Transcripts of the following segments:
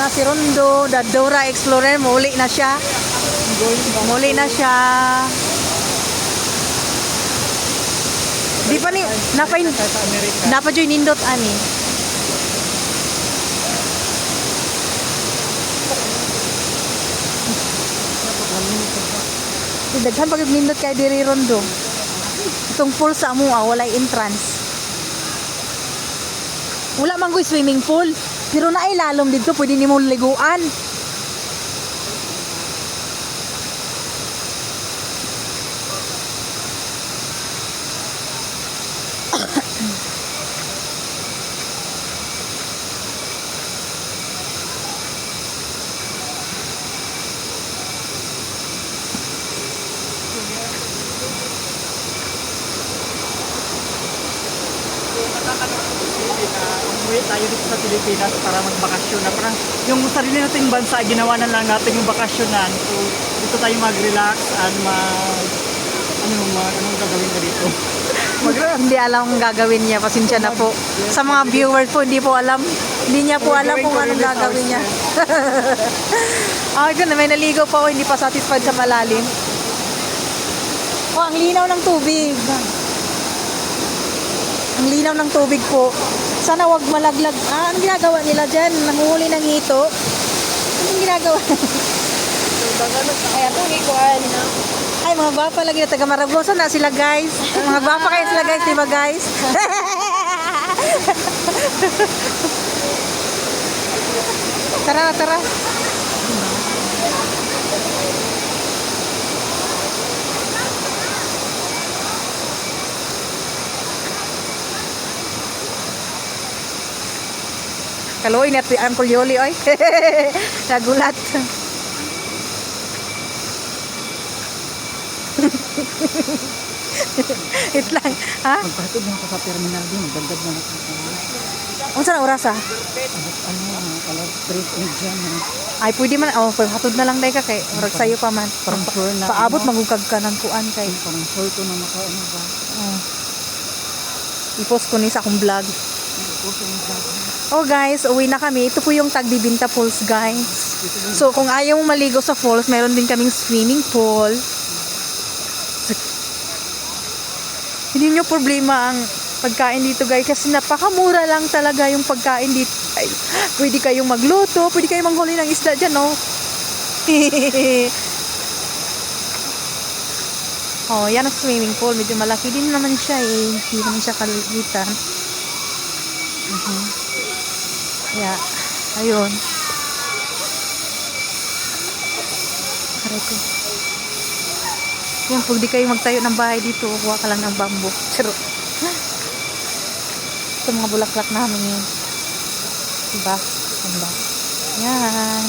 na si Rondo, the Dora Explorer, muli na siya. Muli na siya. Di pa ni, napa joy nindot ani. Daghan pag nindot kay diri Rondo. Itong pool sa amo walay entrance. Wala man ko'y swimming pool. Pero na ilalom dito, pwede nimo liguan. Umuwi tayo dito sa Pilipinas para magbakasyon na parang yung sarili nating bansa ginawa na lang natin yung bakasyonan, so dito tayo mag-relax and anong gagawin ka dito? Hindi alam kung gagawin niya, pasensya na po. Sa mga viewers po, hindi po alam. Hindi niya po alam kung anong gagawin niya. Ito na, may naligaw pa ako, hindi pa satisfied sa malalim. Oh, ang linaw ng tubig. Ang linaw ng tubig po. Sana wag malaglag. Ang ginagawa nila dyan? Nanguhuli ng hito. Anong ginagawa? Ay, ako ikuan na. Ay, mga gwapa lagi na taga Maragosa na sila guys. Mga gwapa kayo sila guys, di ba guys? Tara, tara. Kaloy na ang kulyoli oy. Nagulat. It lang, ha? Magpatid na ako sa terminal din, dagdag na ako. Unsa na oras ah? Alas 3 and dyan. Ay pwede man hatod na lang dai ka kay murag sayo pa man. Parang sure na. Paabot magugkag ka ng kuan kay. Parang sure ko na makaano ba. I-post ko ni sa akong vlog. Oh guys, uwi na kami. Ito po yung Tagbibinta Falls guys. So kung ayaw mo maligo sa falls, meron din kaming swimming pool. Hindi nyo problema ang pagkain dito guys kasi napakamura lang talaga yung pagkain dito. Ay, pwede kayong magluto, pwede kayong manghuli ng isda dyan, no? Oh, yan ang swimming pool. Medyo malaki din naman siya eh. Hindi naman siya kaligitan. Yeah, ayun. Aray ko. Yan, pwede kayo magtayo ng bahay dito. Kuha ka lang ng bamboo. Charo. Ito mga bulaklak namin yun. Diba? Ganda. Yan.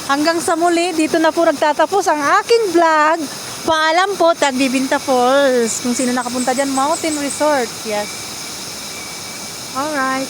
Hanggang sa muli, dito na po nagtatapos ang aking vlog. Paalam po, Tagbibinta Falls. Kung sino nakapunta dyan, Mountain Resort. Yes. Alright.